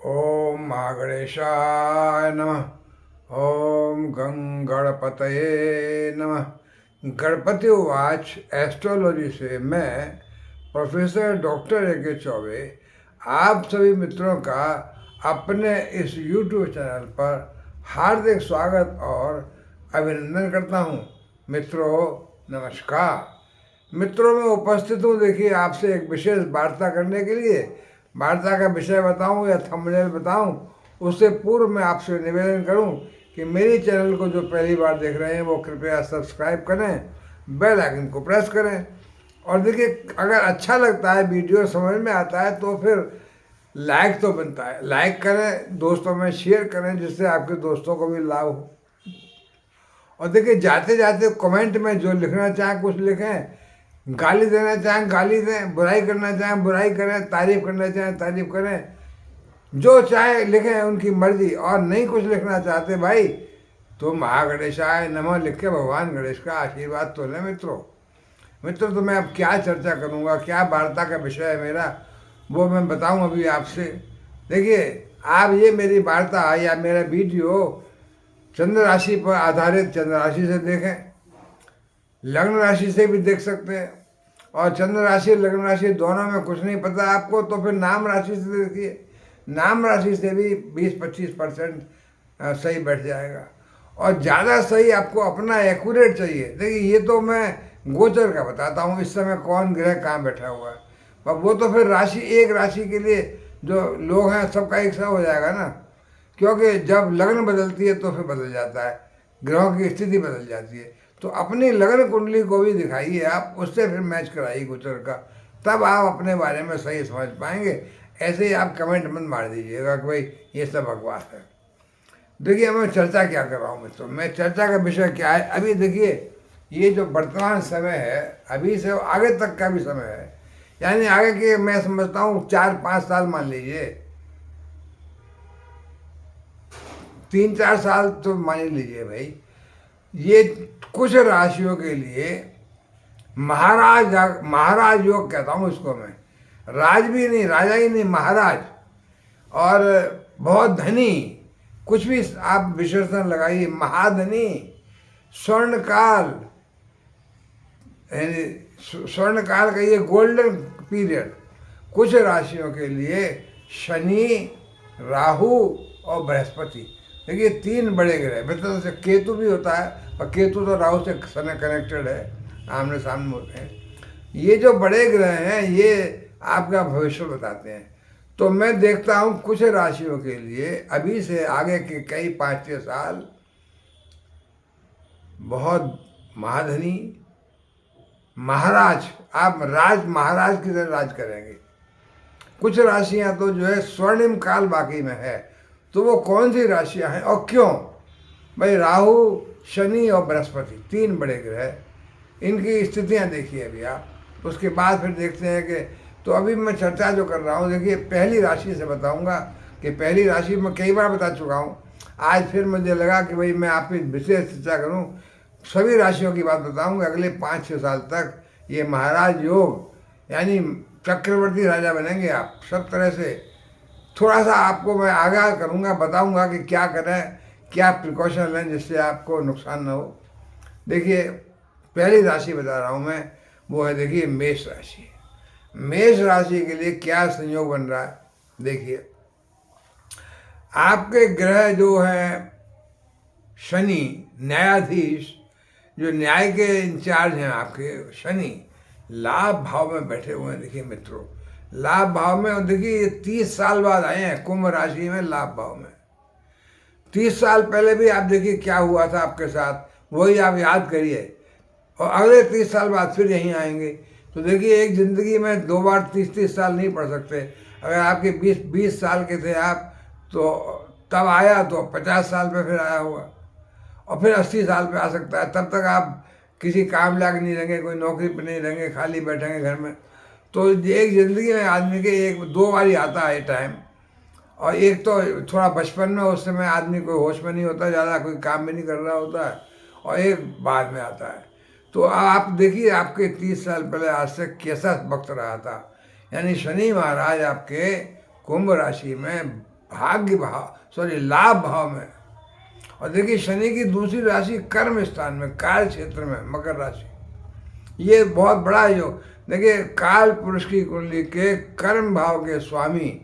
ओम महागणेशाय नमः। ओम गणपतये नमः। गणपति उवाच। एस्ट्रोलॉजी से मैं प्रोफेसर डॉक्टर ए.के. चौबे आप सभी मित्रों का अपने इस यूट्यूब चैनल पर हार्दिक स्वागत और अभिनंदन करता हूँ। मित्रों नमस्कार। मित्रों मैं उपस्थित हूँ देखिए आपसे एक विशेष वार्ता करने के लिए। वार्ता का विषय बताऊं या थंबनेल बताऊं उससे पूर्व मैं आपसे निवेदन करूं कि मेरी चैनल को जो पहली बार देख रहे हैं वो कृपया सब्सक्राइब करें, बेल आइकन को प्रेस करें और देखिए अगर अच्छा लगता है, वीडियो समझ में आता है तो फिर लाइक तो बनता है, लाइक करें, दोस्तों में शेयर करें जिससे आपके दोस्तों को भी लाभ हो। और देखिए जाते जाते कमेंट में जो लिखना चाहें कुछ लिखें, गाली देना चाहें गाली दें, बुराई करना चाहें बुराई करें, तारीफ करना चाहें तारीफ करें, जो चाहे लिखें उनकी मर्जी। और नहीं कुछ लिखना चाहते भाई तो महागणेशाय नमः लिख के भगवान गणेश का आशीर्वाद तो लें। मित्रों तो मैं अब क्या चर्चा करूँगा, क्या वार्ता का विषय है मेरा वो मैं बताऊँ अभी आपसे। देखिए आप ये मेरी वार्ता या मेरा वीडियो चंद्र राशि पर आधारित, चंद्र राशि से देखें, लग्न राशि से भी देख सकते हैं। और चंद्र राशि लग्न राशि दोनों में कुछ नहीं पता आपको तो फिर नाम राशि से देखिए, नाम राशि से भी 20-25% सही बैठ जाएगा। और ज़्यादा सही आपको अपना एक्यूरेट चाहिए। देखिए ये तो मैं गोचर का बताता हूँ, इस समय कौन ग्रह कहाँ बैठा हुआ है, पर वो तो फिर राशि, एक राशि के लिए जो लोग हैं सबका एक सा हो जाएगा ना, क्योंकि जब लग्न बदलती है तो फिर बदल जाता है, ग्रहों की स्थिति बदल जाती है। तो अपनी लगन कुंडली को भी दिखाइए आप, उससे फिर मैच कराइए गोचर का, तब आप अपने बारे में सही समझ पाएंगे। ऐसे ही आप कमेंट मत मार दीजिएगा कि भाई ये सब बकवास है। देखिए मैं चर्चा क्या कर रहा हूँ मित्रों, मैं चर्चा का विषय क्या है। अभी देखिए ये जो वर्तमान समय है, अभी से आगे तक का भी समय है, यानी आगे के मैं समझता हूँ 4-5 साल, मान लीजिए 3-4 साल तो मान ही लीजिए भाई, ये कुछ राशियों के लिए महाराज योग कहता हूँ इसको मैं, राज भी नहीं, राजा ही नहीं, महाराज। और बहुत धनी, कुछ भी आप विशेषण लगाइए, महाधनी, स्वर्णकाल, स्वर्णकाल का ये गोल्डन पीरियड कुछ राशियों के लिए शनि, राहु और बृहस्पति। देखिए 3 बड़े ग्रह, मतलब से केतु भी होता है और केतु तो राहु से कनेक्टेड है, आमने सामने होते हैं। ये जो बड़े ग्रह हैं ये आपका भविष्य बताते हैं। तो मैं देखता हूँ कुछ राशियों के लिए अभी से आगे के कई 5-6 साल बहुत महाधनी, महाराज, आप महाराज की तरह राज करेंगे। कुछ राशियां तो जो है स्वर्णिम काल बाकी में है। तो वो कौन सी राशियां हैं और क्यों? भाई राहु, शनि और बृहस्पति 3 बड़े ग्रह, इनकी स्थितियां देखिए अभी आप, उसके बाद फिर देखते हैं कि तो अभी मैं चर्चा जो कर रहा हूँ देखिए पहली राशि से बताऊंगा कि पहली राशि में कई बार बता चुका हूँ, आज फिर मुझे लगा कि भाई मैं आपकी विशेष चर्चा करूँ, सभी राशियों की बात बताऊंगा। अगले 5-6 साल तक ये महाराज योग यानी चक्रवर्ती राजा बनेंगे आप सब तरह से। थोड़ा सा आपको मैं आगाह करूँगा, बताऊँगा कि क्या करें, क्या प्रिकॉशन लें जिससे आपको नुकसान न हो। देखिए पहली राशि बता रहा हूँ मैं, वो है देखिए मेष राशि। मेष राशि के लिए क्या संयोग बन रहा है देखिए, आपके ग्रह जो है शनि, न्यायाधीश, जो न्याय के इंचार्ज हैं आपके शनि, लाभ भाव में बैठे हुए हैं। देखिए मित्रों लाभ भाव में, और देखिए ये 30 साल बाद आए हैं कुंभ राशि में लाभ भाव में। 30 साल पहले भी आप देखिए क्या हुआ था आपके साथ, वही आप याद करिए, और अगले 30 साल बाद फिर यहीं आएंगे। तो देखिए एक ज़िंदगी में 2 बार 30-30 साल नहीं पढ़ सकते। अगर आपके 20 साल के थे आप तो तब आया तो 50 साल पे फिर आया होगा, और फिर 80 साल पे आ सकता है। तब तक आप किसी काम लायक नहीं रहेंगे, कोई नौकरी पे नहीं रहेंगे, खाली बैठेंगे घर में। तो एक ज़िंदगी में आदमी के 1-2 बार ही आता है टाइम, और एक तो थोड़ा बचपन में, उस समय आदमी कोई होश में नहीं होता, ज़्यादा कोई काम भी नहीं कर रहा होता है, और एक बाद में आता है। तो आप देखिए आपके 30 साल पहले आज से कैसा वक्त रहा था, यानी शनि महाराज आपके कुंभ राशि में भाग्य भाव लाभ भाव में। और देखिए शनि की दूसरी राशि कर्म स्थान में, कार्य क्षेत्र में, मकर राशि, ये बहुत बड़ा योग। देखिए काल पुरुष की कुंडली के कर्म भाव के स्वामी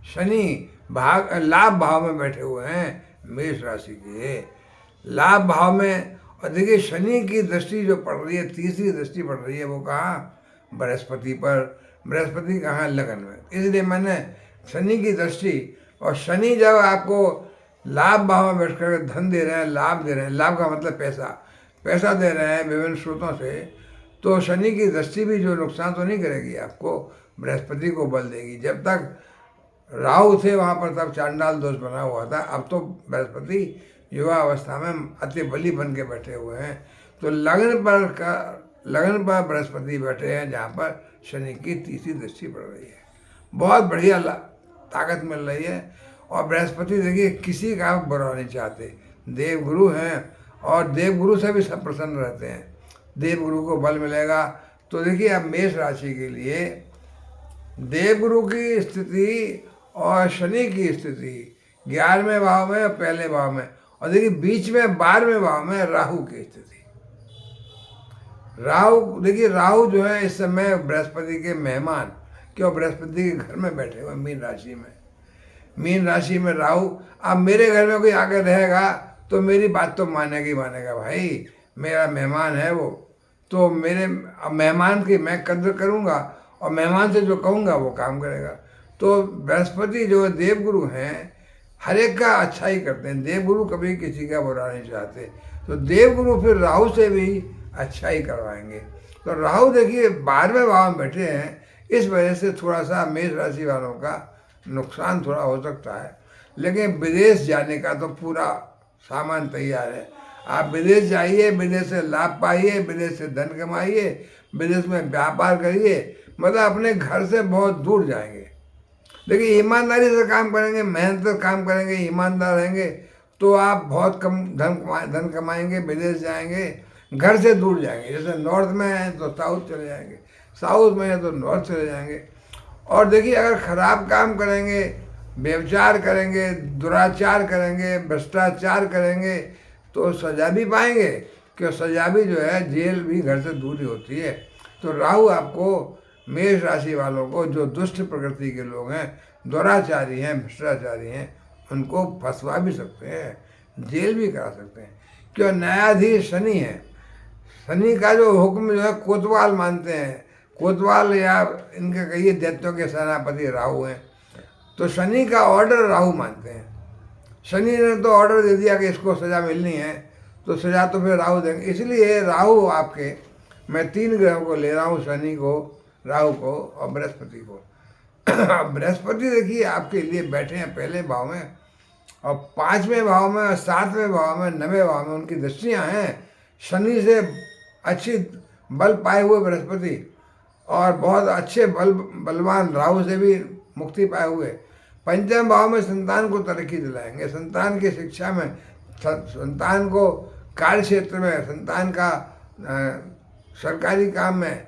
शनि लाभ भाव में बैठे हुए हैं, मेष राशि के लाभ भाव में। और देखिए शनि की दृष्टि जो पड़ रही है, तीसरी दृष्टि पड़ रही है, वो कहाँ? बृहस्पति पर। बृहस्पति कहाँ? लगन में। इसलिए मैंने शनि की दृष्टि, और शनि जब आपको लाभ भाव में बैठ कर धन दे रहे हैं, लाभ दे रहे हैं, लाभ का मतलब पैसा दे रहे हैं विभिन्न स्रोतों से, तो शनि की दृष्टि भी जो नुकसान तो नहीं करेगी आपको, बृहस्पति को बल देगी। जब तक राहु थे वहाँ पर तब चांडाल दोष बना हुआ था, अब तो बृहस्पति युवा अवस्था में अति बली बन के बैठे हुए हैं। तो लगन पर बृहस्पति बैठे हैं जहाँ पर शनि की तीसरी दृष्टि पड़ रही है, बहुत बढ़िया ताकत मिल रही है। और बृहस्पति देखिए किसी का बुरा नहीं चाहते, देवगुरु हैं, और देवगुरु से भी सब प्रसन्न रहते हैं, देवगुरु को बल मिलेगा। तो देखिए अब मेष राशि के लिए देवगुरु की स्थिति और शनि की स्थिति 11वें भाव में और पहले भाव में, और देखिए बीच में 12वें भाव में राहु की स्थिति। राहु, देखिए राहु जो है इस समय बृहस्पति के मेहमान, क्यों? बृहस्पति के घर में बैठे हुए मीन राशि में। मीन राशि में राहु, अब मेरे घर में कोई आकर रहेगा तो मेरी बात तो मानेगा भाई, मेरा मेहमान है वो, तो मेरे मेहमान की मैं कदर करूँगा, और मेहमान से जो कहूँगा वो काम करेगा। तो बृहस्पति जो देवगुरु हैं, हर एक का अच्छा ही करते हैं, देवगुरु कभी किसी का बुरा नहीं चाहते। तो देवगुरु फिर राहु से भी अच्छा ही करवाएंगे। तो राहु देखिए 12वें भाव में बैठे हैं, इस वजह से थोड़ा सा मेष राशि वालों का नुकसान थोड़ा हो सकता है, लेकिन विदेश जाने का तो पूरा सामान तैयार है। आप विदेश जाइए, विदेश से लाभ पाइए, विदेश से धन कमाइए, विदेश में व्यापार करिए, मतलब अपने घर से बहुत दूर जाएंगे। देखिए ईमानदारी से काम करेंगे, मेहनत से काम करेंगे, ईमानदार रहेंगे, तो आप बहुत कम धन कमाएंगे, विदेश जाएंगे, घर से दूर जाएंगे। जैसे नॉर्थ में हैं तो साउथ चले जाएंगे, साउथ में है तो नॉर्थ चले जाएंगे। और देखिए अगर खराब काम करेंगे, व्यभिचार करेंगे, दुराचार करेंगे, भ्रष्टाचार करेंगे, तो सजा भी पाएंगे, क्यों? सजा भी जो है, जेल भी घर से दूर ही होती है। तो राहु आपको, मेष राशि वालों को, जो दुष्ट प्रकृति के लोग हैं, दुराचारी हैं, भ्रष्टाचारी हैं, उनको फंसवा भी सकते हैं, जेल भी करा सकते हैं, क्यों? न्यायाधीश शनि है। शनि का जो हुक्म जो है कोतवाल मानते हैं, कोतवाल या इनके कहिए दैत्यों के सेनापति राहु हैं, तो शनि का ऑर्डर राहु मानते हैं। शनि ने तो ऑर्डर दे दिया कि इसको सज़ा मिलनी है, तो सज़ा तो फिर राहु देंगे। इसलिए राहु आपके, मैं 3 ग्रहों को ले रहा हूँ, शनि को, राहु को और बृहस्पति को। बृहस्पति देखिए आपके लिए बैठे हैं पहले भाव में, और 5वें भाव में, 7वें भाव में, 9वें भाव में उनकी दृष्टियाँ हैं। शनि से अच्छी बल पाए हुए बृहस्पति, और बहुत अच्छे बलवान राहु से भी मुक्ति पाए हुए। 5वें भाव में संतान को तरक्की दिलाएंगे, संतान की शिक्षा में, संतान को कार्य क्षेत्र में, संतान का सरकारी काम में,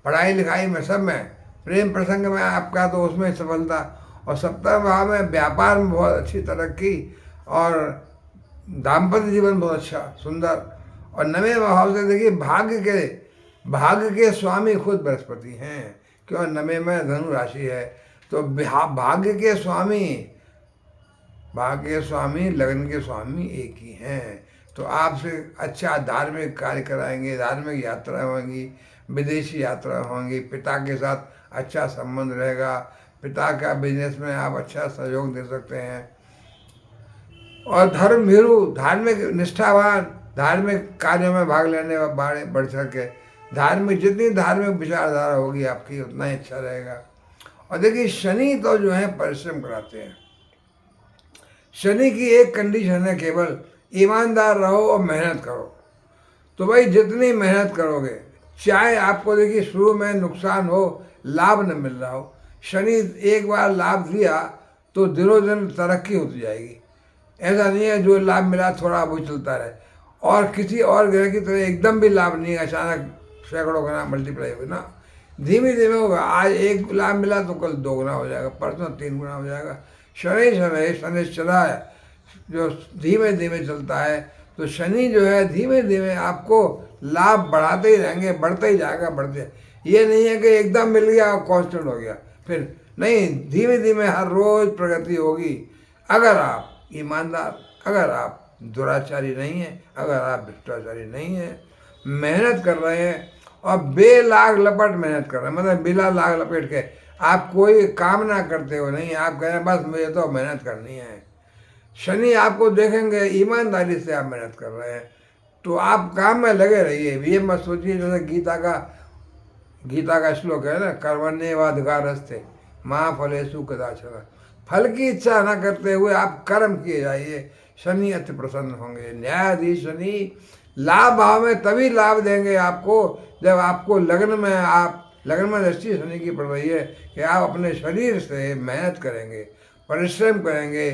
पढ़ाई लिखाई में, सब में, प्रेम प्रसंग में आपका तो उसमें सफलता। और 7वें भाव में व्यापार में बहुत अच्छी तरक्की, और दाम्पत्य जीवन बहुत अच्छा सुंदर। और 9वें भाव से देखिए भाग्य के स्वामी खुद बृहस्पति हैं, क्यों? 9वें में धनु राशि है, तो भाग्य के स्वामी लगन के स्वामी एक ही हैं। तो आपसे अच्छा धार्मिक कार्य कराएंगे, धार्मिक यात्रा होंगी, विदेशी यात्रा होंगी, पिता के साथ अच्छा संबंध रहेगा, पिता का बिजनेस में आप अच्छा सहयोग दे सकते हैं। और धर्मभीरु, धार्मिक निष्ठावान, धार्मिक कार्यों में भाग लेने वाले बढ़ सके, जितनी धार्मिक विचारधारा होगी आपकी उतना ही अच्छा रहेगा। और देखिए शनि तो जो है परिश्रम कराते हैं। शनि की एक कंडीशन है केवल, ईमानदार रहो और मेहनत करो। तो भाई जितनी मेहनत करोगे, चाहे आपको देखिए शुरू में नुकसान हो, लाभ न मिल रहा हो, शनि एक बार लाभ दिया तो दिनों दिन तरक्की होती जाएगी। ऐसा नहीं है जो लाभ मिला थोड़ा वो चलता रहे, और किसी और ग्रह की तरह एकदम भी लाभ नहीं है, अचानक सैकड़ों गुना मल्टीप्लाई हो ना, धीमे धीमे होगा। आज 1 लाभ मिला तो कल 2 गुना हो जाएगा, परसों 3 गुना हो जाएगा। शनि शनि शनिश्चराय जो धीमे धीमे चलता है, तो शनि जो है धीमे धीमे आपको लाभ बढ़ाते ही रहेंगे, बढ़ते ही जाएगा, बढ़ते। ये नहीं है कि एकदम मिल गया और कांस्टेंट हो गया, फिर नहीं, धीमे धीमे हर रोज प्रगति होगी। अगर आप ईमानदार, अगर आप दुराचारी नहीं हैं, अगर आप भ्रष्टाचारी नहीं हैं, मेहनत कर रहे हैं और बेलाग लपट मेहनत कर रहे हैं, मतलब बिना लाग लपेट के आप कोई काम ना करते हो नहीं, आप कह रहे हैं बस मुझे तो मेहनत करनी है। शनि आपको देखेंगे ईमानदारी से आप मेहनत कर रहे हैं, तो आप काम में लगे रहिए। ये मत सोचिए जैसे गीता का श्लोक है ना, कर्मण्येवाधिकारस्ते माँ फलेषु कदाचन, फल की इच्छा न करते हुए आप कर्म किए जाइए, शनि अति प्रसन्न होंगे। न्यायाधीश शनि लाभ भाव में तभी लाभ देंगे आपको जब आपको लगन में दृष्टि शनि की पड़ रही है कि आप अपने शरीर से मेहनत करेंगे, परिश्रम करेंगे,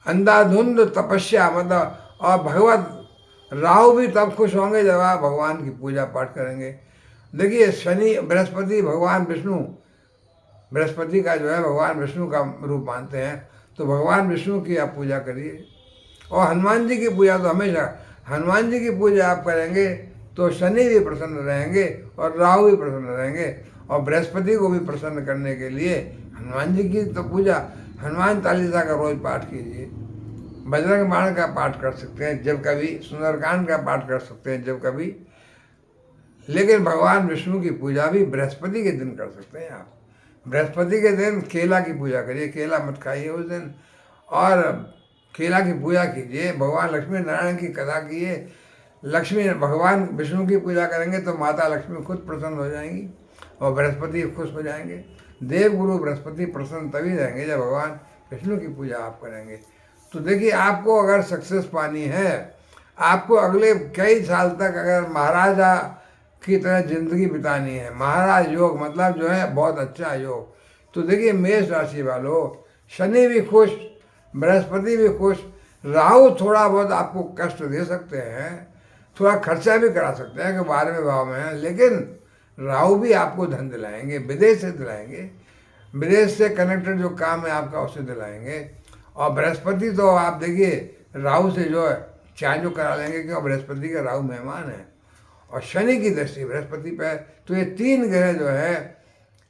अंधाधुंध तपस्या, मतलब, और भगवत राहु भी तब खुश होंगे जब आप भगवान की पूजा पाठ करेंगे। देखिए शनि बृहस्पति भगवान विष्णु, बृहस्पति का जो है भगवान विष्णु का रूप मानते हैं, तो भगवान विष्णु की आप पूजा करिए। और हनुमान जी की पूजा तो हमेशा, हनुमान जी की पूजा आप करेंगे तो शनि भी प्रसन्न रहेंगे और राहु भी प्रसन्न रहेंगे। और बृहस्पति को भी प्रसन्न करने के लिए हनुमान जी की तो पूजा, हनुमान चालीसा का रोज पाठ कीजिए, बजरंग बाण का पाठ कर सकते हैं जब कभी, सुंदरकांड का पाठ कर सकते हैं जब कभी, लेकिन भगवान विष्णु की पूजा भी बृहस्पति के दिन कर सकते हैं आप। बृहस्पति के दिन केला की पूजा करिए, केला मत खाइए उस दिन, और केला की पूजा कीजिए। भगवान लक्ष्मी नारायण की कथा कीजिए, लक्ष्मी भगवान विष्णु की पूजा करेंगे तो माता लक्ष्मी खुद प्रसन्न हो जाएंगी और बृहस्पति खुश हो जाएंगे। देवगुरु बृहस्पति प्रसन्न तभी रहेंगे जब भगवान विष्णु की पूजा आप करेंगे। तो देखिए, आपको अगर सक्सेस पानी है, आपको अगले कई साल तक अगर महाराजा की तरह जिंदगी बितानी है, महाराज योग मतलब जो है बहुत अच्छा योग, तो देखिए मेष राशि वालों, शनि भी खुश, बृहस्पति भी खुश, राहु थोड़ा बहुत आपको कष्ट दे सकते हैं, थोड़ा खर्चा भी करा सकते हैं कि 12वें भाव में है, लेकिन राहु भी आपको धन दिलाएंगे, विदेश से दिलाएंगे, विदेश से कनेक्टेड जो काम है आपका उसे दिलाएंगे। और बृहस्पति तो आप देखिए राहु से जो है चार्ज जो करा लेंगे, क्योंकि बृहस्पति का राहु मेहमान है और शनि की दृष्टि बृहस्पति पे, तो ये तीन ग्रह जो है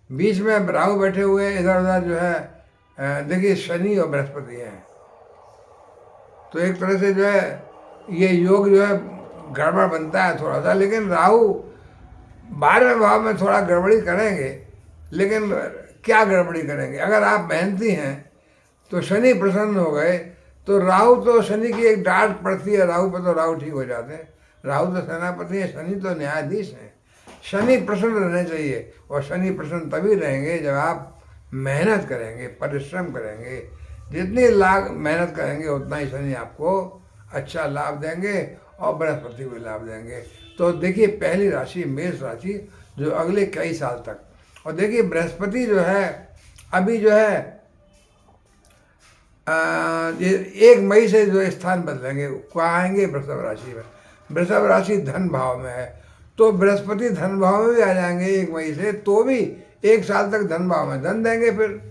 बीच में राहु बैठे हुए, इधर उधर जो है देखिए शनि और बृहस्पति हैं, तो एक तरह से जो है ये योग जो है गड़बड़ बनता है थोड़ा सा। लेकिन राहु 12वें भाव में थोड़ा गड़बड़ी करेंगे, लेकिन क्या गड़बड़ी करेंगे, अगर आप मेहनती हैं तो शनि प्रसन्न हो गए, तो राहु तो शनि की एक डांट पड़ती है राहु पर, तो राहु ठीक हो जाते हैं। राहु तो सेनापति है, शनि तो न्यायाधीश हैं। शनि प्रसन्न रहने चाहिए, और शनि प्रसन्न तभी रहेंगे जब आप मेहनत करेंगे, परिश्रम करेंगे। जितनी मेहनत करेंगे उतना ही शनि आपको अच्छा लाभ देंगे और बृहस्पति भी लाभ देंगे। तो देखिए पहली राशि मेष राशि जो अगले कई साल तक, और देखिए बृहस्पति जो है अभी जो है 1 मई से जो स्थान बदलेंगे, कहाँ आएंगे, वृषभ राशि में। वृषभ राशि धन भाव में है, तो बृहस्पति धन भाव में भी आ जाएंगे 1 मई से, तो भी 1 साल तक धन भाव में धन देंगे। फिर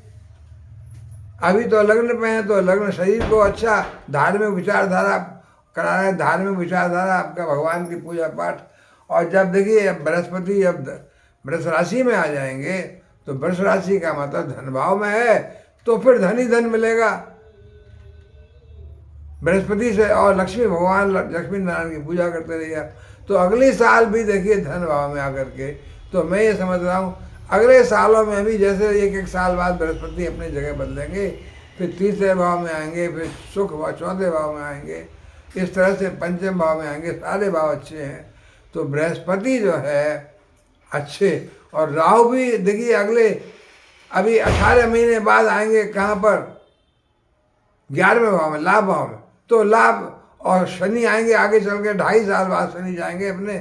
अभी तो लग्न पे हैं, तो लग्न शरीर को अच्छा धार्मिक विचारधारा करा रहे हैं, धार्मिक विचारधारा आपका भगवान की पूजा पाठ। और जब देखिए बृहस्पति जब वृष राशि में आ जाएंगे, तो वृष राशि का मतलब धन भाव में है, तो फिर धन ही धन मिलेगा बृहस्पति से। और लक्ष्मी भगवान लक्ष्मी नारायण की पूजा करते रहिए, तो अगले साल भी देखिए धन भाव में आकर के, तो मैं ये समझ रहा हूँ अगले सालों में भी जैसे 1-1 साल बाद बृहस्पति अपनी जगह बदलेंगे, फिर 3रे भाव में आएंगे, फिर सुख व 4थे भाव में आएंगे, इस तरह से 5वें भाव में आएंगे। सारे भाव अच्छे हैं, तो बृहस्पति जो है अच्छे, और राहु भी देखिए अगले अभी 18 महीने बाद आएंगे, कहाँ पर, 11वें भाव में, लाभ भाव में, तो लाभ। और शनि आएंगे आगे चल के 2.5 साल बाद शनि जाएंगे अपने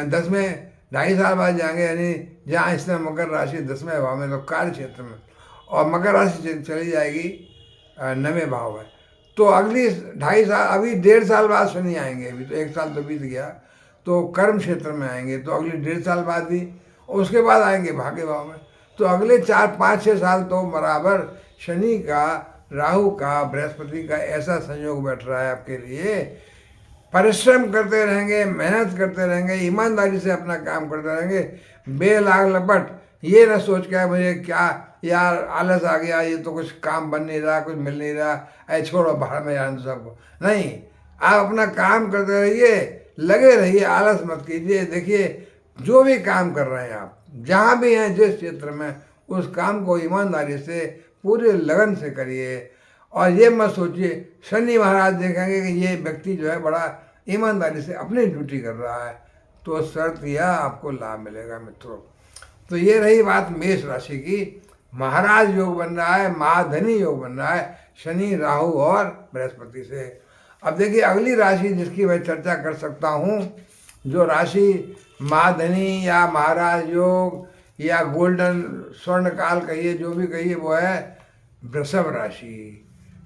10वें, 2.5 साल बाद जाएंगे, यानी जहाँ इसने मकर राशि 10वें भाव में, तो कार्य क्षेत्र में, और मकर राशि चली जाएगी 9वें भाव में। तो अगली 2.5 साल, अभी 1.5 साल बाद शनि आएंगे, अभी तो 1 साल तो बीत गया, तो कर्म क्षेत्र में आएंगे, तो अगले 1.5 साल बाद भी, उसके बाद आएंगे भाग्य भाव में। तो अगले 4, 5, 6 साल तो बराबर शनि का राहु का बृहस्पति का ऐसा संयोग बैठ रहा है आपके लिए। परिश्रम करते रहेंगे, मेहनत करते रहेंगे, ईमानदारी से अपना काम करते रहेंगे, बेलाग लपट ये ना सोच के मुझे क्या यार आलस आ गया, ये तो कुछ काम बन नहीं रहा, कुछ मिल नहीं रहा, ऐ छोड़ो बाहर में जान सबको। नहीं, आप अपना काम करते रहिए, लगे रहिए, आलस मत कीजिए। देखिए जो भी काम कर रहे हैं आप, जहाँ भी हैं, जिस क्षेत्र में, उस काम को ईमानदारी से पूरे लगन से करिए। और ये मत सोचिए शनि महाराज देखेंगे कि ये व्यक्ति जो है बड़ा ईमानदारी से अपनी ड्यूटी कर रहा है, तो शर्त यह आपको लाभ मिलेगा मित्रों। तो ये रही बात मेष राशि की। महाराज योग बन रहा है, महाधनी योग बन रहा है शनि, राहु और बृहस्पति से। अब देखिए अगली राशि जिसकी मैं चर्चा कर सकता हूँ, जो राशि महाधनी या महाराज योग या गोल्डन स्वर्ण काल कहिए, जो भी कहिए, वो है वृषभ राशि।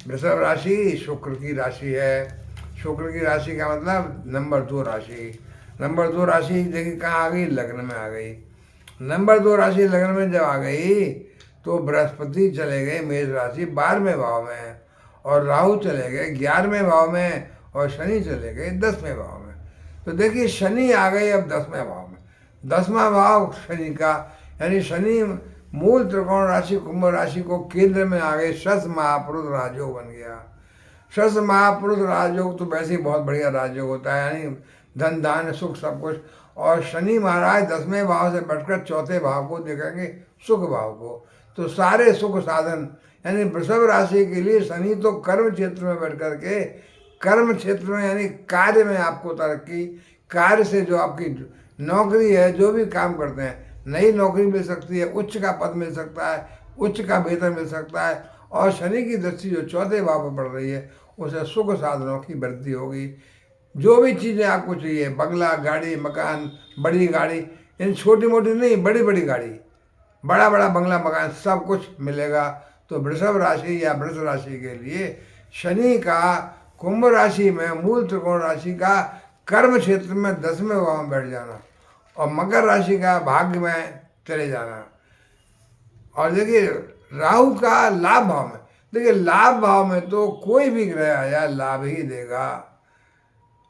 वृषभ राशि शुक्र की राशि है। शुक्र की राशि का मतलब नंबर 2 राशि। नंबर 2 राशि देखिए कहाँ आ गई, लग्न में आ गई। नंबर 2 राशि लग्न में जब आ गई तो बृहस्पति चले गए मेष राशि 12वें भाव में, और राहु चले गए 11वें भाव में, और शनि चले गए 10वें भाव में। तो देखिए शनि आ गए अब 10वें भाव में। 10वां भाव शनि का, यानी शनि मूल त्रिकोण राशि कुंभ राशि को केंद्र में आ गए। शश महापुरुष राजयोग बन गया। शश महापुरुष राजयोग तो वैसे ही बहुत बढ़िया राजयोग होता है, यानी धन धान्य सुख सब कुछ। और शनि महाराज 10वें भाव से बैठकर 4थे भाव को देखेंगे, सुख भाव को, तो सारे सुख साधन, यानी वृषभ राशि के लिए शनि तो कर्म क्षेत्र में बैठ कर के, कर्म क्षेत्र में यानी कार्य में आपको तरक्की, कार्य से जो आपकी नौकरी है, जो भी काम करते हैं, नई नौकरी मिल सकती है, उच्च का पद मिल सकता है, उच्च का वेतन मिल सकता है। और शनि की दृष्टि जो 4थे भाव पर पड़ रही है, उसे सुख साधनों की वृद्धि होगी। जो भी चीज़ें आपको चाहिए, बंगला, गाड़ी, मकान, बड़ी गाड़ी, इन छोटी मोटी नहीं, बड़ी बड़ी गाड़ी, बड़ा बड़ा बंगला, मकान, सब कुछ मिलेगा। तो वृषभ राशि या वृष राशि के लिए शनि का कुंभ राशि में मूल त्रिकोण राशि का कर्म क्षेत्र में 10वें भाव में बैठ जाना, और मकर राशि का भाग्य में चले जाना। और देखिए राहु का लाभ भाव में, देखिए लाभ भाव में तो कोई भी ग्रह आया लाभ ही देगा।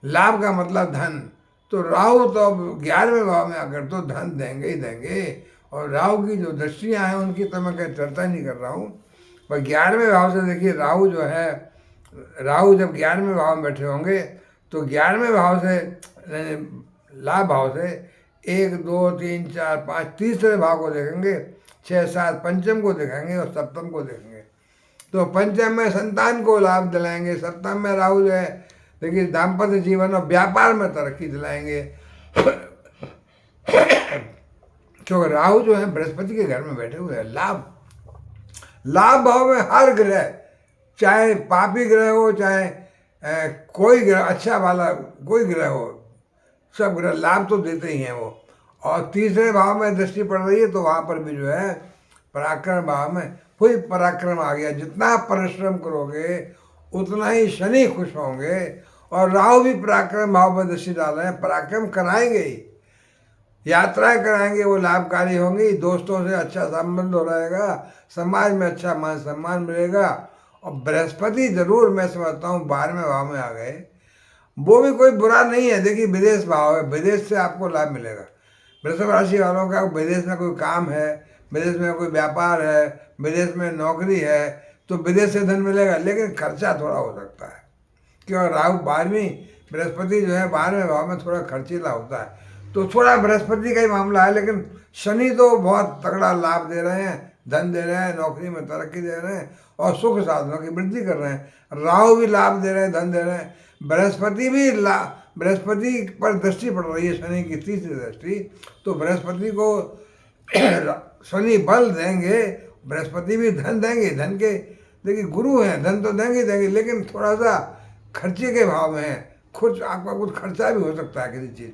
लाभ का मतलब धन, तो राहु तो अब 11वें भाव में आकर तो धन देंगे ही देंगे। और राहु की जो दृष्टियाँ हैं उनकी तो मैं कहीं चर्चा नहीं कर रहा हूँ, पर 11वें भाव से देखिए राहु जो है, राहु जब 11वें भाव में बैठे होंगे तो 11वें भाव से, लाभ भाव से 1 2 3 4 5 तीसरे भाव को देखेंगे, 6 7 पंचम को देखेंगे और सप्तम को देखेंगे। तो पंचम में संतान को लाभ दिलाएंगे, सप्तम में राहु जो है देखिए दाम्पत्य जीवन और व्यापार में तरक्की दिलाएंगे। क्योंकि राहु जो है बृहस्पति के घर में बैठे हुए हैं। लाभ भाव में हर ग्रह, चाहे पापी ग्रह हो, चाहे कोई ग्रह अच्छा वाला कोई ग्रह हो, सब ग्रह लाभ तो देते ही हैं वो। और तीसरे भाव में दृष्टि पड़ रही है तो वहाँ पर भी जो है पराक्रम भाव में कोई पराक्रम आ गया। जितना परिश्रम करोगे उतना ही शनि खुश होंगे। और राहु भी पराक्रम भाव में दृष्टि डाल रहे हैं, पराक्रम कराएंगे ही, यात्राएं कराएंगे, वो लाभकारी होंगी, दोस्तों से अच्छा संबंध हो रहेगा, समाज में अच्छा मान सम्मान मिलेगा। और बृहस्पति जरूर मैं समझता हूँ 12वें भाव में आ गए, वो भी कोई बुरा नहीं है। देखिए विदेश भाव है, विदेश से आपको लाभ मिलेगा। वृषभ राशि वालों का विदेश में कोई काम है, विदेश में कोई व्यापार है, विदेश में नौकरी है, तो विदेश से धन मिलेगा, लेकिन खर्चा थोड़ा हो सकता है। क्यों, राहु 12वीं, बृहस्पति जो है 12वें भाव में थोड़ा खर्चीला होता है, तो थोड़ा बृहस्पति का ही मामला है। लेकिन शनि तो बहुत तगड़ा लाभ दे रहे हैं, धन दे रहे हैं, नौकरी में तरक्की दे रहे हैं और सुख साधनों की वृद्धि कर रहे हैं। राहु भी लाभ दे रहे हैं, धन दे रहे हैं। बृहस्पति भी बृहस्पति पर दृष्टि पड़ रही है, शनि की तीसरी दृष्टि, तो बृहस्पति को शनि बल देंगे, बृहस्पति भी धन देंगे। धन के देखिए गुरु हैं, धन तो देंगे देंगे, लेकिन थोड़ा सा खर्चे के भाव में है। कुछ आपका कुछ खर्चा भी हो सकता है किसी चीज़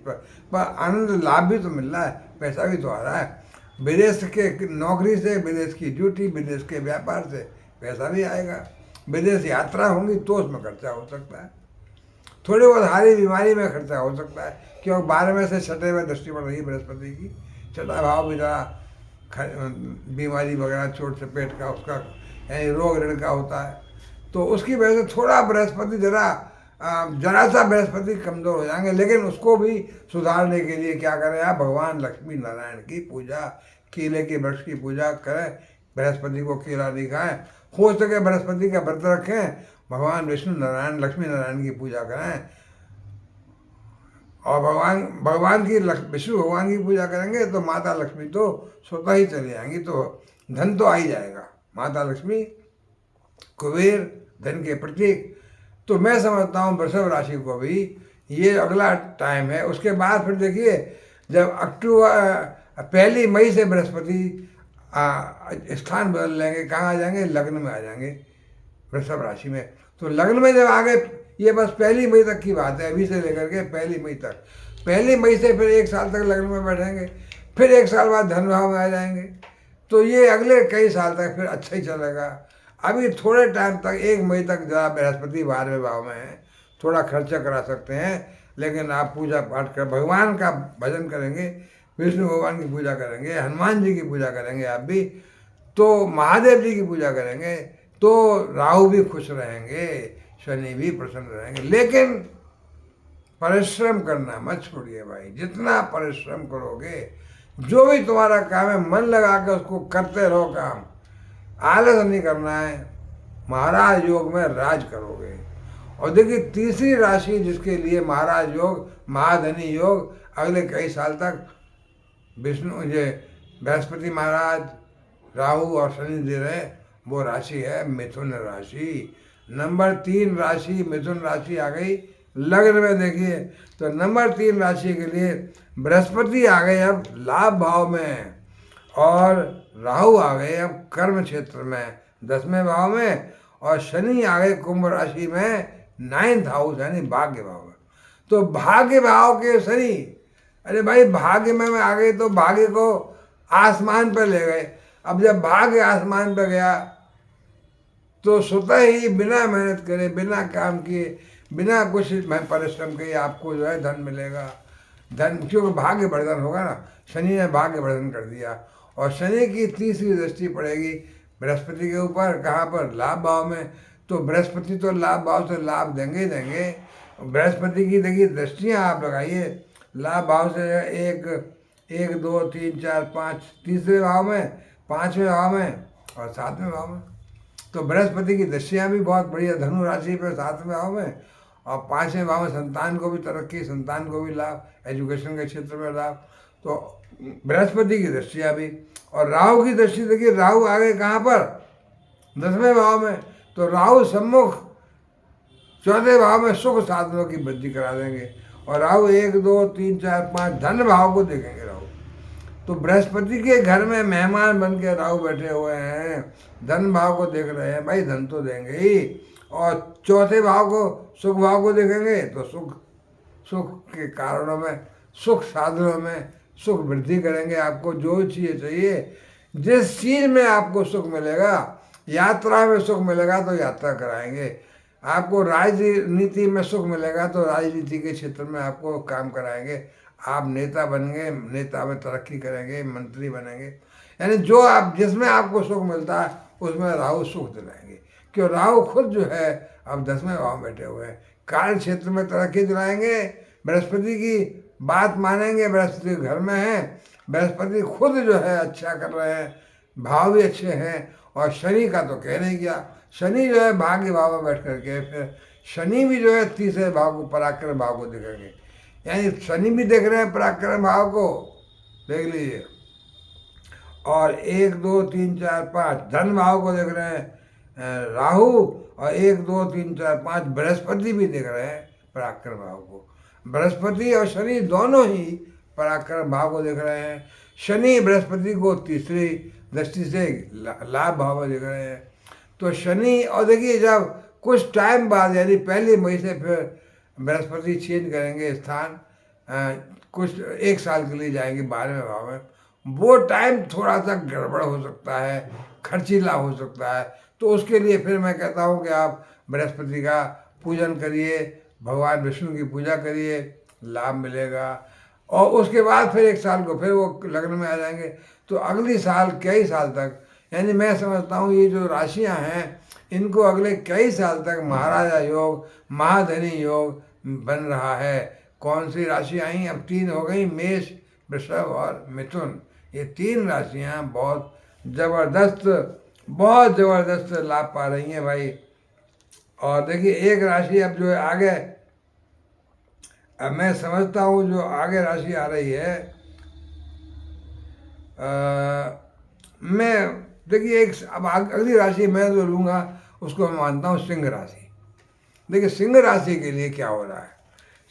पर आनंद लाभ भी तो मिल रहा है, पैसा भी तो आ रहा है। विदेश के नौकरी से, विदेश की ड्यूटी, विदेश के व्यापार से पैसा भी आएगा। विदेश यात्रा होंगी तो उसमें खर्चा हो सकता है। थोड़ी बहुत हारी बीमारी में खर्चा हो सकता है, क्योंकि 12वें से 6ठे में दृष्टि पड़ रही है बृहस्पति की। 6ठा भाव भी जरा बीमारी वगैरह, चोट चपेट का, उसका यानी रोग ऋण का होता है। तो उसकी वजह से थोड़ा बृहस्पति जरा सा बृहस्पति कमज़ोर हो जाएंगे, लेकिन उसको भी सुधारने के लिए क्या करें आप, भगवान लक्ष्मी नारायण की पूजा, केले के वृक्ष की पूजा करें, बृहस्पति को केला नहीं खाएं, हो सके बृहस्पति का व्रत रखें, भगवान विष्णु नारायण लक्ष्मी नारायण की पूजा करें, और भगवान की विष्णु भगवान की पूजा करेंगे तो माता लक्ष्मी तो स्वतः ही चली आएंगी, तो धन तो आ ही जाएगा। माता लक्ष्मी कुबेर धन के प्रतीक। तो मैं समझता हूँ वृषभ राशि को भी ये अगला टाइम है। उसके बाद फिर देखिए, जब अक्टूबर 1 मई से बृहस्पति स्थान बदल लेंगे, कहाँ आ जाएंगे, लग्न में आ जाएंगे, वृषभ राशि में। तो लग्न में जब आ गए, ये बस 1 मई तक की बात है, अभी से लेकर के 1 मई तक। 1 मई से फिर 1 साल तक लग्न में बैठेंगे, फिर 1 साल बाद धन भाव में आ जाएंगे। तो ये अगले कई साल तक फिर अच्छा ही चलेगा। अभी थोड़े टाइम तक 1 मई तक जरा बृहस्पति 12वें भाव में है, थोड़ा खर्चा करा सकते हैं, लेकिन आप पूजा पाठ कर भगवान का भजन करेंगे, विष्णु भगवान की पूजा करेंगे, हनुमान जी की पूजा करेंगे, आप भी तो महादेव जी की पूजा करेंगे, तो राहु भी खुश रहेंगे, शनि भी प्रसन्न रहेंगे। लेकिन परिश्रम करना मत छोड़िए भाई, जितना परिश्रम करोगे, जो भी तुम्हारा काम है मन लगा के उसको करते रहो काम, आलस नहीं करना है, महाराज योग में राज करोगे। और देखिए तीसरी राशि जिसके लिए महाराज योग, महाधनी योग, अगले कई साल तक विष्णु ये बृहस्पति महाराज, राहु और शनि दे रहे, वो राशि है मिथुन राशि। नंबर 3 राशि मिथुन राशि आ गई लग्न में। देखिए तो नंबर 3 राशि के लिए बृहस्पति आ गए अब लाभ भाव में, और राहु आ गए अब कर्म क्षेत्र में 10वें भाव में, और शनि आ गए कुंभ राशि में 9th हाउस यानी भाग्य भाव में। तो भाग्य भाव के शनि, अरे भाई भाग्य में आ गए तो भाग्य को आसमान पर ले गए। अब जब भाग्य आसमान पर गया तो स्वतः ही बिना मेहनत करे, बिना काम किए, बिना कुछ परिश्रम किए आपको जो है धन मिलेगा। धन क्योंकि भाग्य वर्धन होगा ना, शनि ने भाग्य वर्धन कर दिया। और शनि की तीसरी दृष्टि पड़ेगी बृहस्पति के ऊपर, कहाँ पर, लाभ भाव में। तो बृहस्पति तो लाभ भाव से लाभ देंगे ही देंगे। बृहस्पति की देखिए दृष्टियाँ आप लगाइए, लाभ भाव से 1 2 3 4 5 तीसरे भाव में, 5वें भाव में और 7वें भाव में। तो बृहस्पति की दृष्टियाँ भी बहुत बढ़िया, धनु राशि पर 7वें भाव में, और 5वें भाव में संतान को भी तरक्की, संतान को भी लाभ, एजुकेशन के क्षेत्र में लाभ। तो बृहस्पति की दृष्टियाँ भी। और राहु की दृष्टि देखिए, राहु आ गए कहाँ पर, 10वें भाव में। तो राहु सम्मुख 4थे भाव में सुख साधनों की वृद्धि करा देंगे, और राहु 1 2 3 4 5 धन भाव को देखेंगे राहु। तो बृहस्पति के घर में मेहमान बन के राहु बैठे हुए हैं, धन भाव को देख रहे हैं, भाई धन तो देंगे ही। और 4थे भाव को, सुख भाव को देखेंगे तो सुख के कारणों में, सुख साधनों में सुख वृद्धि करेंगे। आपको जो चीज़ चाहिए, जिस चीज़ में आपको सुख मिलेगा, यात्रा में सुख मिलेगा तो यात्रा कराएंगे, आपको राजनीति में सुख मिलेगा तो राजनीति के क्षेत्र में आपको काम कराएंगे, आप नेता बनेंगे, नेता में तरक्की करेंगे, मंत्री बनेंगे। यानी जो आप जिसमें आपको सुख मिलता है उसमें राहु सुख दिलाएंगे। क्यों, राहु खुद जो है अब 10वें भाव में बैठे हुए हैं, कार्य क्षेत्र में तरक्की दिलाएंगे, बृहस्पति की बात मानेंगे, बृहस्पति घर में है, बृहस्पति खुद जो है अच्छा कर रहे हैं, भाव भी अच्छे हैं। और शनि का तो कह नहीं गया, शनि जो है भाग्य भाव में बैठ करके, फिर शनि भी जो है 3रे भाव को, पराक्रम भाव को देखेंगे। यानी शनि भी देख रहे हैं पराक्रम भाव को, देख लीजिए। और 1 2 3 4 5 धन भाव को देख रहे हैं राहु, और 1 2 3 4 5 बृहस्पति भी देख रहे हैं पराक्रम भाव को। बृहस्पति और शनि दोनों ही पराक्रम भाव को देख रहे हैं। शनि बृहस्पति को तीसरी दृष्टि से लाभ भाव में देख रहे हैं। तो शनि, और देखिए जब कुछ टाइम बाद यानी 1 मई से फिर बृहस्पति चेंज करेंगे स्थान, कुछ 1 साल के लिए जाएंगे 12वें भाव में। वो टाइम थोड़ा सा गड़बड़ हो सकता है, खर्चीला हो सकता है। तो उसके लिए फिर मैं कहता हूँ कि आप बृहस्पति का पूजन करिए, भगवान विष्णु की पूजा करिए, लाभ मिलेगा। और उसके बाद फिर 1 साल को फिर वो लग्न में आ जाएंगे। तो अगली साल कई साल तक, यानी मैं समझता हूँ ये जो राशियाँ हैं इनको अगले कई साल तक महाराजा योग, महाधनी योग बन रहा है। कौन सी राशि आई? अब 3 हो गई, मेष, वृषभ और मिथुन। ये 3 राशियां बहुत ज़बरदस्त लाभ पा रही हैं भाई। और देखिए एक राशि अब जो है आगे, अब मैं समझता हूँ जो आगे राशि आ रही है, मैं देखिए एक अब अगली राशि मैं जो लूँगा उसको मैं मानता हूँ सिंह राशि। देखिए सिंह राशि के लिए क्या हो रहा है।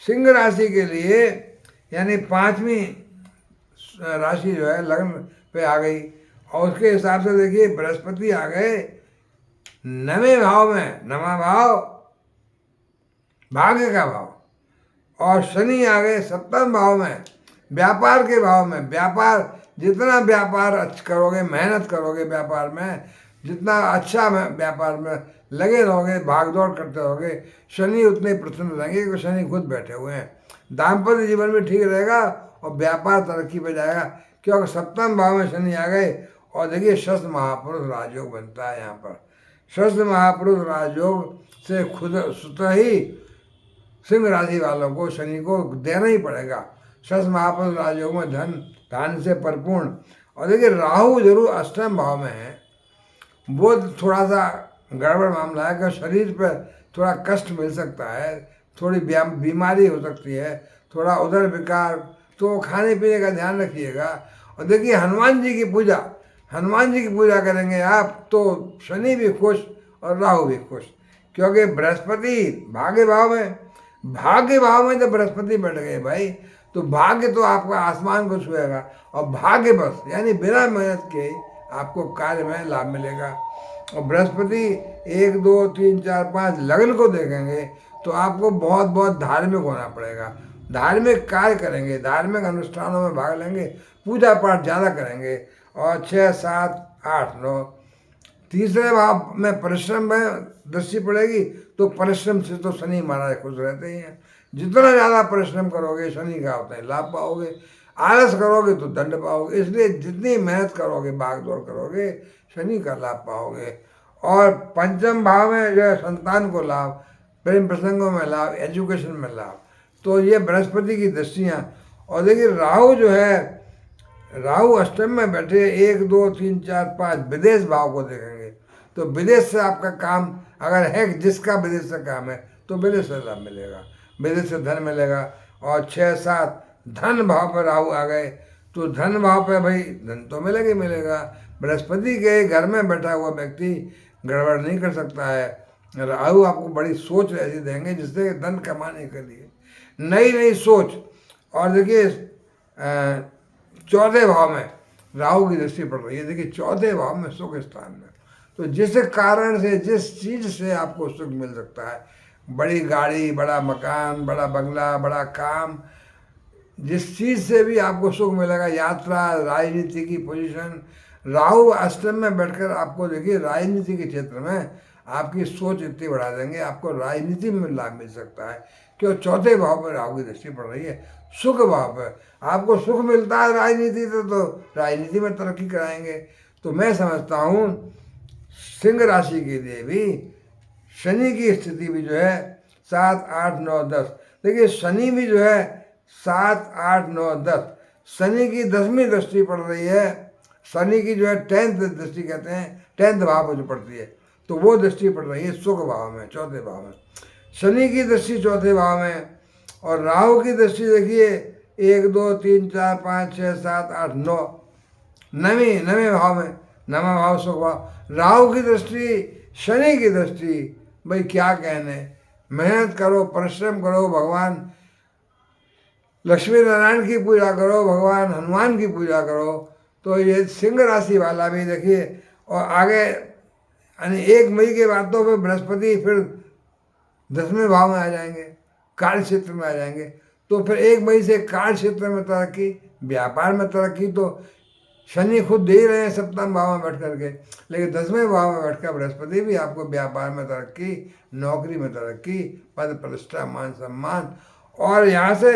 सिंह राशि के लिए यानी 5वीं राशि जो है लग्न पे आ गई, और उसके हिसाब से देखिए बृहस्पति आ गए 9वें भाव में, 9वां भाव भाग्य का भाव, और शनि आ गए 7वें भाव में, व्यापार के भाव में। व्यापार जितना व्यापार करोगे, मेहनत करोगे व्यापार में, जितना अच्छा व्यापार में लगे रहोगे, भाग दौड़ करते रहोगे, शनि उतने प्रसन्न रहेंगे क्योंकि शनि खुद बैठे हुए हैं। दाम्पत्य जीवन भी ठीक रहेगा और व्यापार तरक्की पे जाएगा क्योंकि 7वें भाव में शनि आ गए। और देखिए शस्त्र महापुरुष राजयोग बनता है यहाँ पर। शस्त्र महापुरुष राजयोग से खुद स्वतः ही सिंह राशि वालों को शनि को देना ही पड़ेगा। शस्त्र महापुरुष राजयोग में धन से परिपूर्ण। और देखिए राहु जरूर 8वें भाव में है, वो थोड़ा सा गड़बड़ मामला है कि शरीर पर थोड़ा कष्ट मिल सकता है, थोड़ी बीमारी हो सकती है, थोड़ा उधर विकार, तो खाने पीने का ध्यान रखिएगा। और देखिए हनुमान जी की पूजा करेंगे आप तो शनि भी खुश और राहु भी खुश, क्योंकि बृहस्पति भाग्य भाव में जब बृहस्पति बैठ गए भाई, तो भाग्य तो आपका आसमान को छुएगा, और भाग्य बस यानी बिना मेहनत के आपको कार्य में लाभ मिलेगा। और बृहस्पति 1 2 3 4 5 लग्न को देखेंगे तो आपको बहुत धार्मिक होना पड़ेगा, धार्मिक कार्य करेंगे, धार्मिक अनुष्ठानों में भाग लेंगे, पूजा पाठ ज़्यादा करेंगे। और 6 7 8 9 तीसरे भाव में परिश्रम में दृष्टि पड़ेगी, तो परिश्रम से तो शनि महाराज खुश रहते ही हैं। जितना ज़्यादा परिश्रम करोगे शनि का होता है लाभ पाओगे, आलस करोगे तो दंड पाओगे। इसलिए जितनी मेहनत करोगे, भाग दौड़ करोगे, शनि का लाभ पाओगे। और 5वें भाव में जो है संतान को लाभ, प्रेम प्रसंगों में लाभ, एजुकेशन में लाभ। तो ये बृहस्पति की दृष्टियाँ। और देखिए राहु जो है, राहु अष्टम में बैठे 1 2 3 4 5 विदेश भाव को देखेंगे, तो विदेश से आपका काम अगर है, जिसका विदेश से काम है तो विदेश से लाभ मिलेगा, विदेश से धन मिलेगा। और 6 7 धन भाव पर राहु आ गए, तो धन भाव पे भाई धन तो मिलेगा। बृहस्पति के घर में बैठा हुआ व्यक्ति गड़बड़ नहीं कर सकता है। राहु आपको बड़ी सोच ऐसी देंगे जिससे धन कमाने के लिए नई सोच। और देखिए 4थे भाव में राहु की दृष्टि पड़ रही है। देखिए 4थे भाव में सुख स्थान में, तो जिस कारण से, जिस चीज़ से आपको सुख मिल सकता है, बड़ी गाड़ी, बड़ा मकान, बड़ा बंगला, बड़ा काम, जिस चीज़ से भी आपको सुख मिलेगा, यात्रा, राजनीति की पोजीशन। राहु अष्टम में बैठकर आपको देखिए राजनीति के क्षेत्र में आपकी सोच इतनी बढ़ा देंगे, आपको राजनीति में लाभ मिल सकता है। क्यों? 4थे भाव पर राहु की दृष्टि पड़ रही है, सुख भाव पर आपको सुख मिलता है राजनीति से, तो राजनीति में तरक्की कराएंगे। तो मैं समझता हूँ सिंह राशि के लिए भी शनि की स्थिति भी जो है 7 8 9 10, देखिए शनि भी जो है 7 8 9 10, शनि की 10वीं दृष्टि पड़ रही है। शनि की जो है 10th दृष्टि कहते हैं, 10th भाव पर जो पड़ती है, तो वो दृष्टि पड़ रही है सुख भाव में, 4थे भाव में। शनि की दृष्टि 4थे भाव में, और राहु की दृष्टि देखिए 1 2 3 4 5 6 7 8 9, 9वें भाव में, 9वां भाव सुख भाव। राहु की दृष्टि, शनि की दृष्टि, भाई क्या कहने। मेहनत करो, परिश्रम करो, भगवान लक्ष्मी नारायण की पूजा करो, भगवान हनुमान की पूजा करो। तो ये सिंह राशि वाला भी देखिए। और आगे यानी 1 मई के बाद तो फिर बृहस्पति फिर 10वें भाव में आ जाएंगे, कार्य क्षेत्र में आ जाएंगे। तो फिर 1 मई से कार्य क्षेत्र में तरक्की, व्यापार में तरक्की तो शनि खुद दे ही रहे हैं 7वें भाव में बैठ करके, लेकिन 10वें भाव में बैठकर बृहस्पति भी आपको व्यापार में तरक्की, नौकरी में तरक्की, पद प्रतिष्ठा, मान सम्मान। और यहाँ से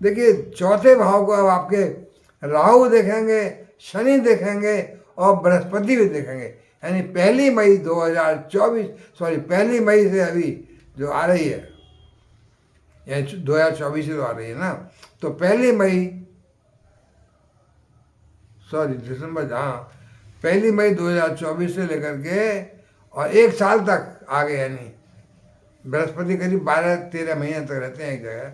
देखिए 4थे भाव को अब आपके राहु देखेंगे, शनि देखेंगे और बृहस्पति भी देखेंगे, यानी 1 मई 2024, सॉरी 1 मई से अभी जो आ रही है, यानी 2024 से तो आ रही है ना, तो 1 मई, सॉरी दिसंबर, हाँ 1 मई 2024 से लेकर के और 1 साल तक आगे, यानी बृहस्पति करीब 12-13 महीने तक रहते हैं एक जगह,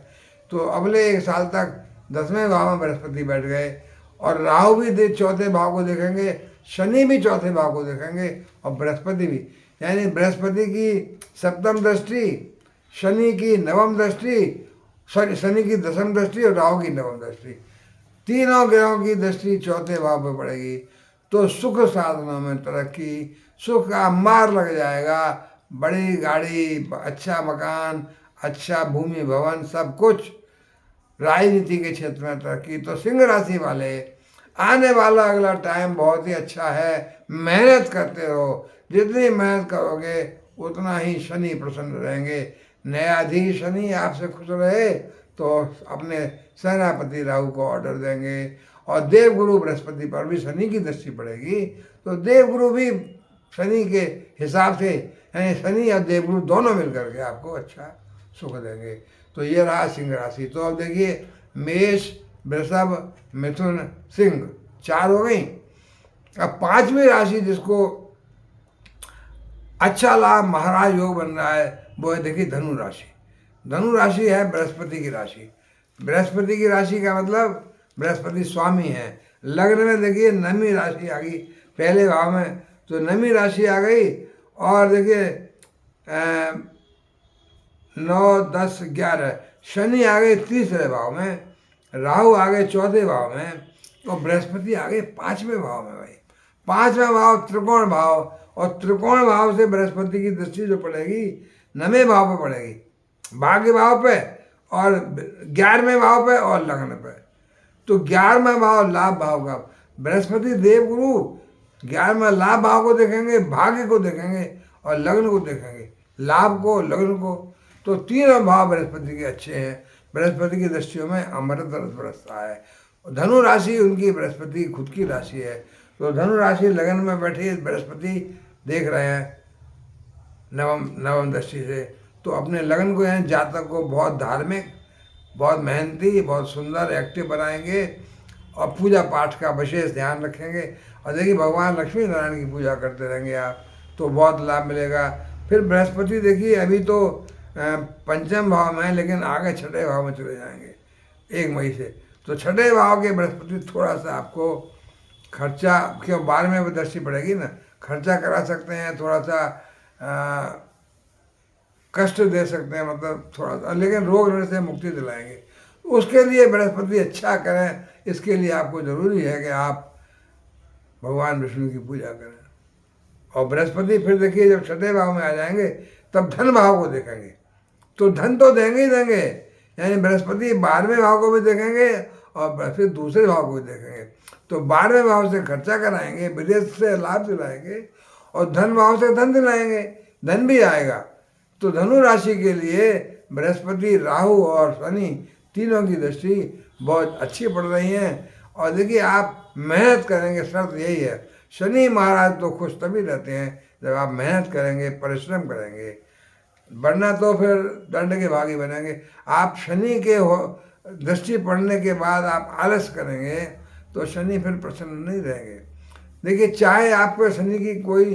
तो अगले 1 साल तक 10वें भाव में बृहस्पति बैठ गए, और राहु भी चौथे भाव को देखेंगे, शनि भी चौथे भाव को देखेंगे, और बृहस्पति भी, यानी बृहस्पति की 7वीं दृष्टि, शनि की 9वीं दृष्टि, सॉरी शनि की 10वीं दृष्टि और राहु की 9वीं दृष्टि, तीनों ग्रहों की दृष्टि चौथे भाव पर पड़ेगी, तो सुख साधनों में तरक्की, सुख का मार लग जाएगा, बड़ी गाड़ी, अच्छा मकान, अच्छा भूमि भवन, सब कुछ, राजनीति के क्षेत्र में तरक्की। तो सिंह राशि वाले, आने वाला अगला टाइम बहुत ही अच्छा है, मेहनत करते रहो, जितनी मेहनत करोगे उतना ही शनि प्रसन्न रहेंगे। न्यायाधीश शनि आपसे खुश रहे तो अपने सेनापति राहु को ऑर्डर देंगे, और देवगुरु बृहस्पति पर भी शनि की दृष्टि पड़ेगी, तो देवगुरु भी शनि के हिसाब से, यानी शनि और देवगुरु दोनों मिलकर के आपको अच्छा सुख देंगे। तो ये रहा सिंह राशि। तो अब देखिए, मेष, वृषभ, मिथुन, सिंह, 4 हो गई। अब 5वीं राशि जिसको अच्छा लाभ महाराज योग बन रहा है, वो है देखिए धनु राशि। धनु राशि है बृहस्पति की राशि। बृहस्पति की राशि का मतलब बृहस्पति स्वामी है। लग्न में देखिए 9वीं राशि आ गई पहले भाव में, तो 9वीं राशि आ गई, और देखिए 9, 10, 11 शनि आ गए 3रे भाव में, राहु आ गए 4थे भाव में, और बृहस्पति आ गए 5वें भाव में। भाई 5वां भाव त्रिकोण भाव, और त्रिकोण भाव से बृहस्पति की दृष्टि जो पड़ेगी 9वें भाव पे पड़ेगी, भाग्य भाव पे, और 11वें भाव पे, और लग्न पे। तो 11वां भाव लाभ भाव का, बृहस्पति देवगुरु 11वां लाभ भाव को देखेंगे, भाग्य को देखेंगे, और लग्न को देखेंगे, लाभ को, लग्न को। तो 3 भाव बृहस्पति के अच्छे हैं, बृहस्पति की दृष्टियों में अमृत रस बरसता है। धनु राशि उनकी बृहस्पति खुद की राशि है, तो धनु राशि लगन में बैठी बृहस्पति देख रहे हैं नवम दृष्टि से, तो अपने लगन को, यानी जातक को बहुत धार्मिक, बहुत मेहनती, बहुत सुंदर, एक्टिव बनाएंगे, और पूजा पाठ का विशेष ध्यान रखेंगे। और देखिए भगवान लक्ष्मी नारायण की पूजा करते रहेंगे आप, तो बहुत लाभ मिलेगा। फिर बृहस्पति देखिए अभी तो 5वें भाव में है, लेकिन आगे 6ठे भाव में चले जाएंगे 1 मई से। तो 6ठे भाव के बृहस्पति थोड़ा सा आपको खर्चा, क्यों 12वें में दृष्टि पड़ेगी ना, खर्चा करा सकते हैं, थोड़ा सा कष्ट दे सकते हैं, मतलब थोड़ा सा, लेकिन रोग ऋण से मुक्ति दिलाएंगे। उसके लिए बृहस्पति अच्छा करें, इसके लिए आपको ज़रूरी है कि आप भगवान विष्णु की पूजा करें। और बृहस्पति फिर देखिए जब 6ठे भाव में आ जाएंगे तब धन भाव को देखेंगे, तो धन तो देंगे ही देंगे, यानी बृहस्पति 12वें भाव को भी देखेंगे और फिर दूसरे भाव को भी देखेंगे। तो 12वें भाव से खर्चा कराएंगे, विदेश से लाभ दिलाएंगे, और धन भाव से धन दिलाएंगे, धन भी आएगा। तो धनु राशि के लिए बृहस्पति, राहु और शनि तीनों की दृष्टि बहुत अच्छी पड़ रही हैं। और देखिए आप मेहनत करेंगे, शर्त यही है, शनि महाराज तो खुश तभी रहते हैं जब आप मेहनत करेंगे, परिश्रम करेंगे, वरना तो फिर दंड के भागी बनेंगे। आप शनि के दृष्टि पड़ने के बाद आप आलस करेंगे तो शनि फिर प्रसन्न नहीं रहेंगे। देखिए चाहे आपको शनि की कोई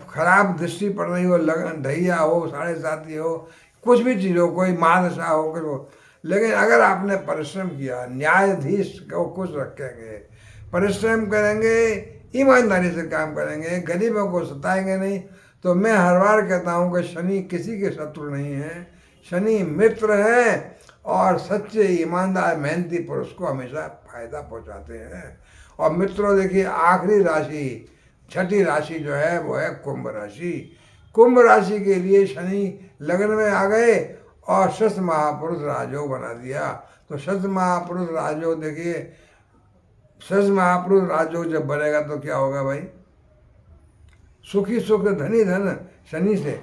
खराब दृष्टि पड़ रही हो, लगन ढैया हो, 7.5 हो, कुछ भी चीज़ हो, कोई महादशा हो कुछ हो, लेकिन अगर आपने परिश्रम किया, न्यायाधीश को खुश रखेंगे, परिश्रम करेंगे, ईमानदारी से काम करेंगे, गरीबों को सताएंगे नहीं, तो मैं हर बार कहता हूँ कि शनि किसी के शत्रु नहीं है, शनि मित्र है, और सच्चे ईमानदार मेहनती पुरुष को हमेशा फायदा पहुँचाते हैं। और मित्रों देखिए आखिरी राशि, 6ठी राशि जो है वो है कुंभ राशि। कुंभ राशि के लिए शनि लगन में आ गए और शश महापुरुष राजयोग बना दिया। तो शश महापुरुष राजयोग देखिए, शश महापुरुष राजयोग जब बनेगा तो क्या होगा भाई, सुखी सुख धनी धन शनि से।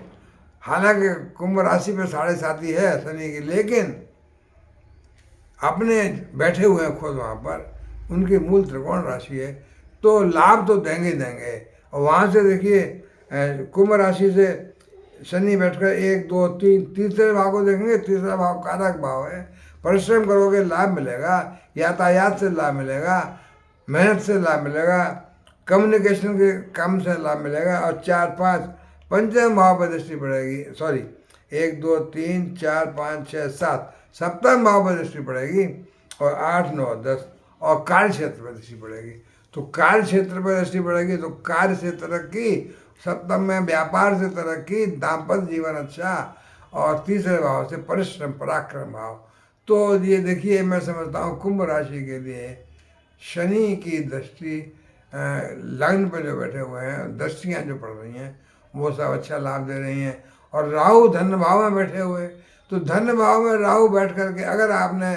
हालांकि कुंभ राशि पे 7.5 है शनि की, लेकिन अपने बैठे हुए हैं खुद वहाँ पर, उनकी मूल त्रिकोण राशि है, तो लाभ तो देंगे देंगे। और वहाँ से देखिए कुंभ राशि से शनि बैठकर 1 2 3 तीसरे भाव को देखेंगे। तीसरा भाव कारक भाव है। परिश्रम करोगे लाभ मिलेगा, यातायात से लाभ मिलेगा, मेहनत से लाभ मिलेगा, कम्युनिकेशन के काम से लाभ मिलेगा। और 4 5 पंचम भाव पर दृष्टि पड़ेगी, सॉरी 1 2 3 4 5 6 7 सप्तम भाव पर दृष्टि पड़ेगी, और 8 9 10 और कार्य क्षेत्र पर दृष्टि पड़ेगी। तो कार्य क्षेत्र पर दृष्टि पड़ेगी तो कार्य से तरक्की, सप्तम में व्यापार से तरक्की, दाम्पत्य जीवन अच्छा, और तीसरे भाव से परिश्रम पराक्रम भाव। तो ये देखिए मैं समझता हूँ कुंभ राशि के लिए शनि की दृष्टि लग्न पर जो बैठे हुए हैं, दृष्टियाँ जो पड़ रही हैं वो सब अच्छा लाभ दे रही हैं। और राहु धन भाव में बैठे हुए, तो धन भाव में राहु बैठ करके अगर आपने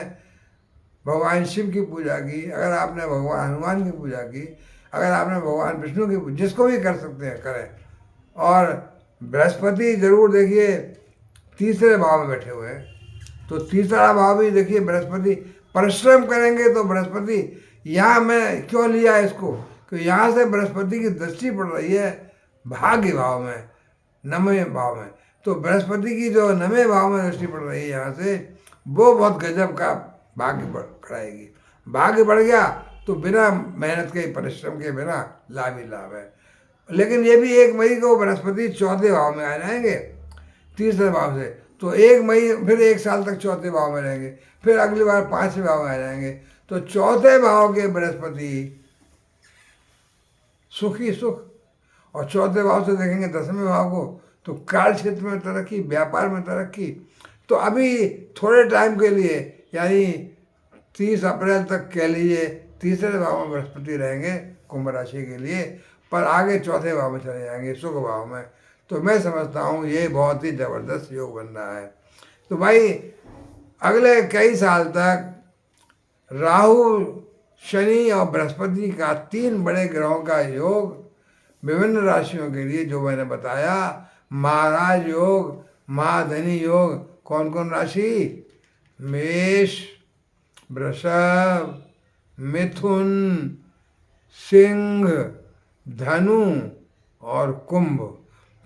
भगवान शिव की पूजा की, अगर आपने भगवान हनुमान की पूजा की, अगर आपने भगवान विष्णु की पूजा, जिसको भी कर सकते हैं करें। और बृहस्पति जरूर देखिए तीसरे भाव में बैठे हुए हैं, तो तीसरा भाव भी देखिए बृहस्पति परिश्रम करेंगे। तो बृहस्पति यहाँ मैं क्यों लिया इसको, कि यहाँ से बृहस्पति की दृष्टि पड़ रही है भाग्य भाव में, नवें भाव में। तो बृहस्पति की जो नवें भाव में दृष्टि पड़ रही है यहाँ से, वो बहुत गजब का भाग्य बढ़ाएगी। भाग्य बढ़ गया तो बिना मेहनत के, परिश्रम के बिना लाभ ही लाभ है। लेकिन ये भी 1 मई को बृहस्पति चौथे भाव में आ जाएंगे तीसरे भाव से, तो 1 मई फिर 1 साल तक चौथे भाव में रहेंगे, फिर अगली बार 5वें भाव में आ जाएंगे। तो चौथे भाव के बृहस्पति सुखी सुख, और चौथे भाव से देखेंगे 10वें भाव को, तो कार्य क्षेत्र में तरक्की, व्यापार में तरक्की। तो अभी थोड़े टाइम के लिए यानी 30 अप्रैल तक कह लीजिए तीसरे भाव में बृहस्पति रहेंगे कुंभ राशि के लिए, पर आगे चौथे भाव में चले जाएंगे सुख भाव में। तो मैं समझता हूँ ये बहुत ही ज़बरदस्त योग बन रहा है। तो भाई अगले कई साल तक राहु, शनि और बृहस्पति का 3 बड़े ग्रहों का योग विभिन्न राशियों के लिए जो मैंने बताया, महाराज योग, महाधनी योग, कौन कौन राशि, मेष, वृषभ, मिथुन, सिंह, धनु और कुंभ।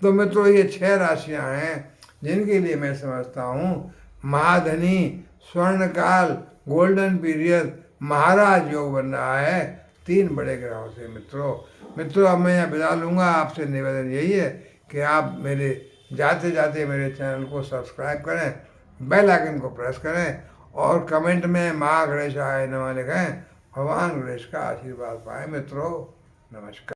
तो मित्रों ये 6 राशियां हैं जिनके लिए मैं समझता हूँ महाधनी, स्वर्णकाल, गोल्डन पीरियड, महाराज योग बन रहा है 3 बड़े ग्रहों से। मित्रों अब मैं यहाँ विदा लूँगा। आपसे निवेदन यही है कि आप मेरे जाते जाते मेरे चैनल को सब्सक्राइब करें, बेल आइकन को प्रेस करें, और कमेंट में माँ गणेशाय नमः लिखें। भगवान गणेश का आशीर्वाद पाएं। मित्रों नमस्कार।